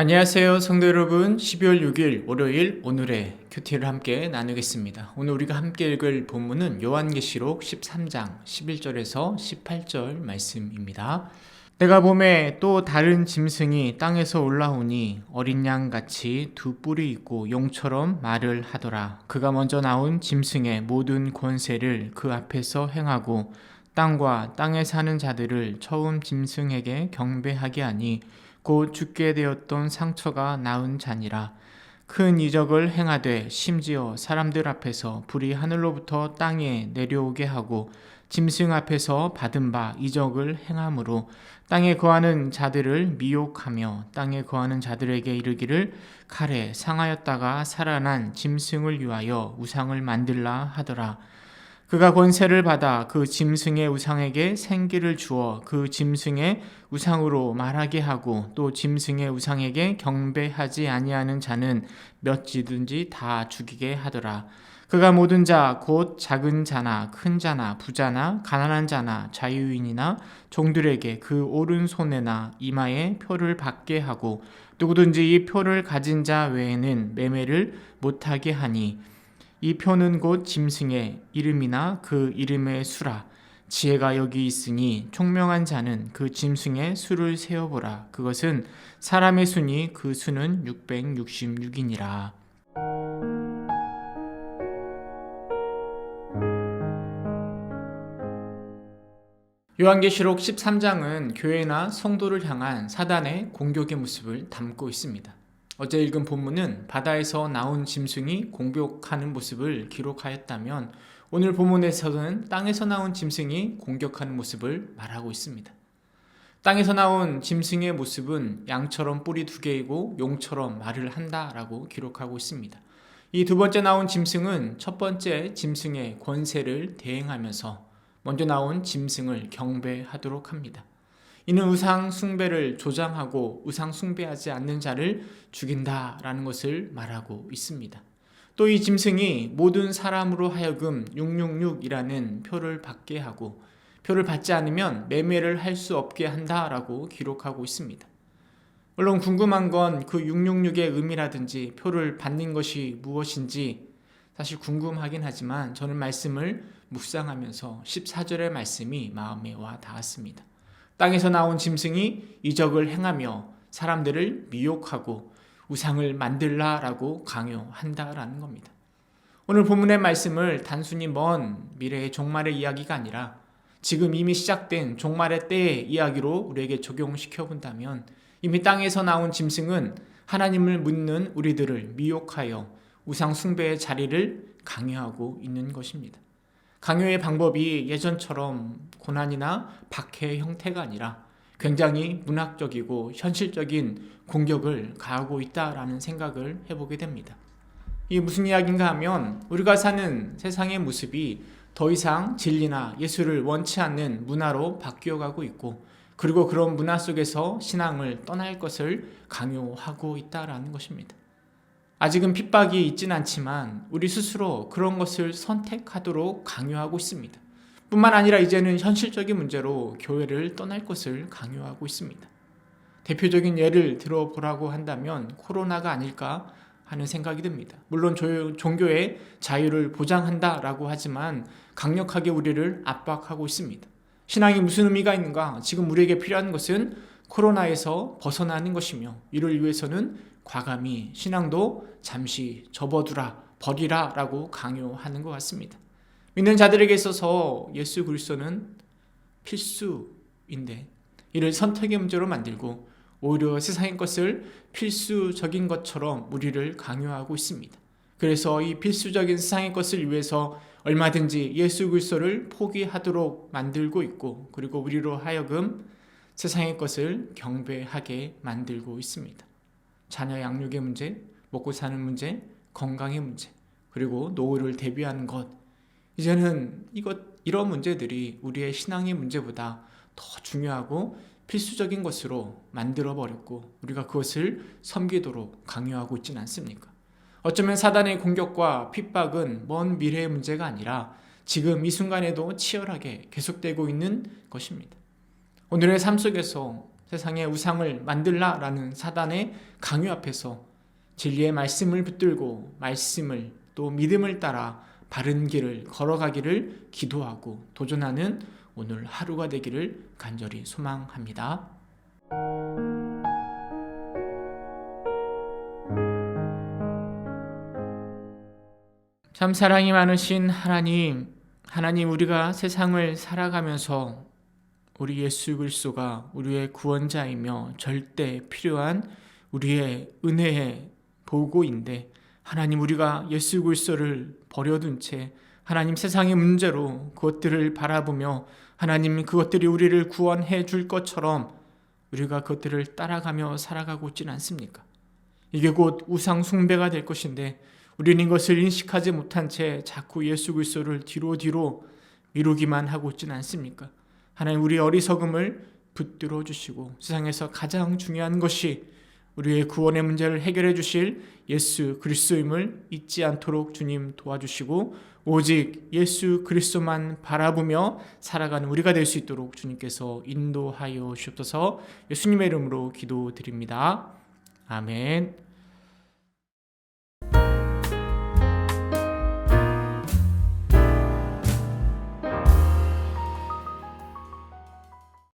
안녕하세요, 성도 여러분. 12월 6일 월요일 오늘의 큐티를 함께 나누겠습니다. 오늘 우리가 함께 읽을 본문은 요한계시록 13장 11절에서 18절 말씀입니다. 내가 보매 또 다른 짐승이 땅에서 올라오니 어린 양같이 두 뿔이 있고 용처럼 말을 하더라. 그가 먼저 나온 짐승의 모든 권세를 그 앞에서 행하고 땅과 땅에 사는 자들을 처음 짐승에게 경배하게 하니 곧 죽게 되었던 상처가 나은 자니라. 큰 이적을 행하되 심지어 사람들 앞에서 불이 하늘로부터 땅에 내려오게 하고 짐승 앞에서 받은 바 이적을 행함으로 땅에 거하는 자들을 미혹하며 땅에 거하는 자들에게 이르기를 칼에 상하였다가 살아난 짐승을 위하여 우상을 만들라 하더라. 그가 권세를 받아 그 짐승의 우상에게 생기를 주어 그 짐승의 우상으로 말하게 하고 또 짐승의 우상에게 경배하지 아니하는 자는 몇지든지 다 죽이게 하더라. 그가 모든 자 곧 작은 자나 큰 자나 부자나 가난한 자나 자유인이나 종들에게 그 오른손에나 이마에 표를 받게 하고 누구든지 이 표를 가진 자 외에는 매매를 못하게 하니 이 표는 곧 짐승의 이름이나 그 이름의 수라. 지혜가 여기 있으니 총명한 자는 그 짐승의 수를 세어보라. 그것은 사람의 수니 그 수는 666이니라. 요한계시록 13장은 교회나 성도를 향한 사단의 공격의 모습을 담고 있습니다. 어제 읽은 본문은 바다에서 나온 짐승이 공격하는 모습을 기록하였다면 오늘 본문에서는 땅에서 나온 짐승이 공격하는 모습을 말하고 있습니다. 땅에서 나온 짐승의 모습은 양처럼 뿔이 두 개이고 용처럼 말을 한다라고 기록하고 있습니다. 이 두 번째 나온 짐승은 첫 번째 짐승의 권세를 대행하면서 먼저 나온 짐승을 경배하도록 합니다. 이는 우상 숭배를 조장하고 우상 숭배하지 않는 자를 죽인다라는 것을 말하고 있습니다. 또 이 짐승이 모든 사람으로 하여금 666이라는 표를 받게 하고 표를 받지 않으면 매매를 할 수 없게 한다라고 기록하고 있습니다. 물론 궁금한 건 그 666의 의미라든지 표를 받는 것이 무엇인지 사실 궁금하긴 하지만 저는 말씀을 묵상하면서 14절의 말씀이 마음에 와 닿았습니다. 땅에서 나온 짐승이 이적을 행하며 사람들을 미혹하고 우상을 만들라라고 강요한다라는 겁니다. 오늘 본문의 말씀을 단순히 먼 미래의 종말의 이야기가 아니라 지금 이미 시작된 종말의 때의 이야기로 우리에게 적용시켜 본다면 이미 땅에서 나온 짐승은 하나님을 묻는 우리들을 미혹하여 우상 숭배의 자리를 강요하고 있는 것입니다. 강요의 방법이 예전처럼 고난이나 박해의 형태가 아니라 굉장히 문학적이고 현실적인 공격을 가하고 있다라는 생각을 해보게 됩니다. 이게 무슨 이야기인가 하면 우리가 사는 세상의 모습이 더 이상 진리나 예수를 원치 않는 문화로 바뀌어가고 있고 그리고 그런 문화 속에서 신앙을 떠날 것을 강요하고 있다라는 것입니다. 아직은 핍박이 있진 않지만 우리 스스로 그런 것을 선택하도록 강요하고 있습니다. 뿐만 아니라 이제는 현실적인 문제로 교회를 떠날 것을 강요하고 있습니다. 대표적인 예를 들어보라고 한다면 코로나가 아닐까 하는 생각이 듭니다. 물론 종교의 자유를 보장한다라고 하지만 강력하게 우리를 압박하고 있습니다. 신앙이 무슨 의미가 있는가? 지금 우리에게 필요한 것은 코로나에서 벗어나는 것이며 이를 위해서는 과감히 신앙도 잠시 접어두라, 버리라 라고 강요하는 것 같습니다. 믿는 자들에게 있어서 예수 그리스도는 필수인데 이를 선택의 문제로 만들고 오히려 세상의 것을 필수적인 것처럼 우리를 강요하고 있습니다. 그래서 이 필수적인 세상의 것을 위해서 얼마든지 예수 그리스도를 포기하도록 만들고 있고 그리고 우리로 하여금 세상의 것을 경배하게 만들고 있습니다. 자녀 양육의 문제, 먹고 사는 문제, 건강의 문제, 그리고 노후를 대비하는 것. 이제는 이런 문제들이 우리의 신앙의 문제보다 더 중요하고 필수적인 것으로 만들어버렸고 우리가 그것을 섬기도록 강요하고 있지는 않습니까? 어쩌면 사단의 공격과 핍박은 먼 미래의 문제가 아니라 지금 이 순간에도 치열하게 계속되고 있는 것입니다. 오늘의 삶 속에서 세상에 우상을 만들라라는 사단의 강요 앞에서 진리의 말씀을 붙들고 말씀을 또 믿음을 따라 바른 길을 걸어가기를 기도하고 도전하는 오늘 하루가 되기를 간절히 소망합니다. 참 사랑이 많으신 하나님 우리가 세상을 살아가면서 우리 예수 그리스도가 우리의 구원자이며 절대 필요한 우리의 은혜의 보고인데 하나님 우리가 예수 그리스도를 버려둔 채 하나님 세상의 문제로 그것들을 바라보며 하나님 그것들이 우리를 구원해 줄 것처럼 우리가 그것들을 따라가며 살아가고 있지는 않습니까? 이게 곧 우상 숭배가 될 것인데 우리는 이것을 인식하지 못한 채 자꾸 예수 그리스도를 뒤로 미루기만 하고 있지는 않습니까? 하나님 우리 어리석음을 붙들어 주시고 세상에서 가장 중요한 것이 우리의 구원의 문제를 해결해 주실 예수 그리스도임을 잊지 않도록 주님 도와주시고 오직 예수 그리스도만 바라보며 살아가는 우리가 될 수 있도록 주님께서 인도하여 주옵소서. 예수님의 이름으로 기도드립니다. 아멘.